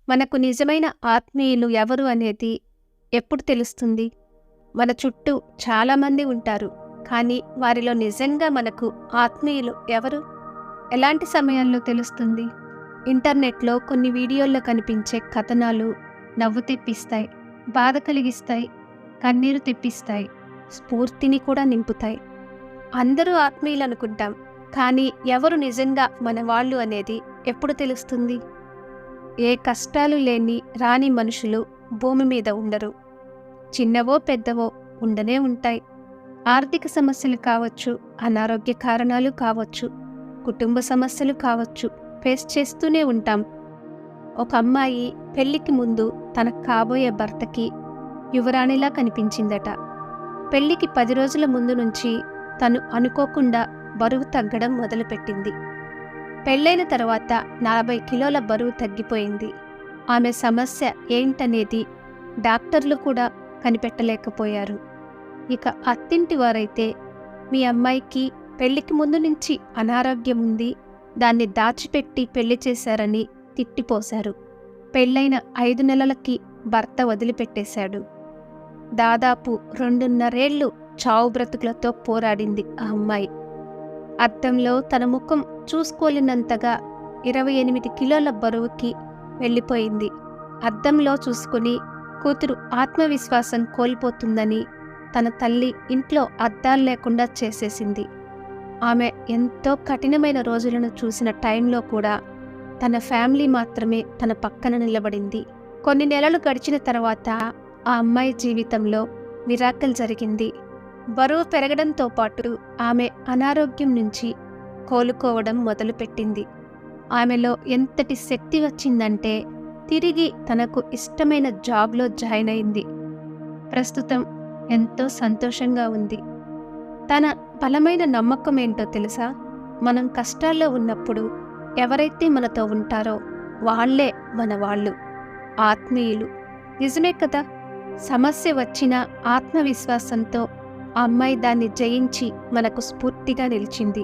మనకు నిజమైన ఆత్మీయులు ఎవరు అనేది ఎప్పుడు తెలుస్తుంది? మన చుట్టూ చాలామంది ఉంటారు. కానీ వారిలో నిజంగా మనకు ఆత్మీయులు ఎవరు? ఎలాంటి సమయాల్లో తెలుస్తుంది? ఇంటర్నెట్లో కొన్ని వీడియోల్లో కనిపించే కథనాలు నవ్వు తెప్పిస్తాయి, బాధ కలిగిస్తాయి, కన్నీరు తెప్పిస్తాయి, స్ఫూర్తిని కూడా నింపుతాయి. అందరూ ఆత్మీయులు అనుకుంటాం, కానీ ఎవరు నిజంగా మన వాళ్ళు అనేది ఎప్పుడు తెలుస్తుంది? ఏ కష్టాలు లేని రాని మనుషులు భూమి మీద ఉండరు. చిన్నవో పెద్దవో ఉండనే ఉంటాయి. ఆర్థిక సమస్యలు కావచ్చు, అనారోగ్య కారణాలు కావచ్చు, కుటుంబ సమస్యలు కావచ్చు, ఫేస్ చేస్తూనే ఉంటాం. ఒక అమ్మాయి పెళ్లికి ముందు తన కాబోయే భర్తకి యువరాణిలా కనిపించిందట. పెళ్లికి 10 రోజుల ముందు నుంచి తను అనుకోకుండా బరువు తగ్గడం మొదలుపెట్టింది. పెళ్ళైన తర్వాత 40 కిలోల బరువు తగ్గిపోయింది. ఆమె సమస్య ఏంటనేది డాక్టర్లు కూడా కనిపెట్టలేకపోయారు. ఇక అత్తింటి వారైతే, మీ అమ్మాయికి పెళ్లికి ముందు నుంచి అనారోగ్యం ఉంది, దాన్ని దాచిపెట్టి పెళ్లి చేశారని తిట్టిపోశారు. పెళ్ళైన 5 నెలలకి భర్త వదిలిపెట్టేశాడు. దాదాపు 2.5 ఏళ్లు చావు బ్రతుకులతో పోరాడింది ఆ అమ్మాయి. అద్దంలో తన ముఖం చూసుకోలేనంతగా 28 కిలోల బరువుకి వెళ్ళిపోయింది. అద్దంలో చూసుకుని కూతురు ఆత్మవిశ్వాసం కోల్పోతుందని తన తల్లి ఇంట్లో అద్దాలు లేకుండా చేసేసింది. ఆమె ఎంతో కఠినమైన రోజులను చూసిన టైంలో కూడా తన ఫ్యామిలీ మాత్రమే తన పక్కన నిలబడింది. కొన్ని నెలలు గడిచిన తర్వాత ఆ అమ్మాయి జీవితంలో మిరాకిల్ జరిగింది. బరువు పెరగడంతో పాటు ఆమె అనారోగ్యం నుంచి కోలుకోవడం మొదలుపెట్టింది. ఆమెలో ఎంతటి శక్తి వచ్చిందంటే తిరిగి తనకు ఇష్టమైన జాబ్లో జాయిన్ అయింది. ప్రస్తుతం ఎంతో సంతోషంగా ఉంది. తన బలమైన నమ్మకం ఏంటో తెలుసా? మనం కష్టాల్లో ఉన్నప్పుడు ఎవరైతే మనతో ఉంటారో వాళ్లే మన వాళ్ళు, ఆత్మీయులు. నిజమే కదా? సమస్య వచ్చిన ఆత్మవిశ్వాసంతో ఆ అమ్మాయి దాన్ని జయించి మనకు స్ఫూర్తిగా నిలిచింది.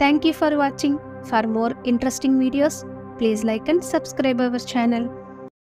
Thank you for watching. For more interesting videos, please like and subscribe our channel.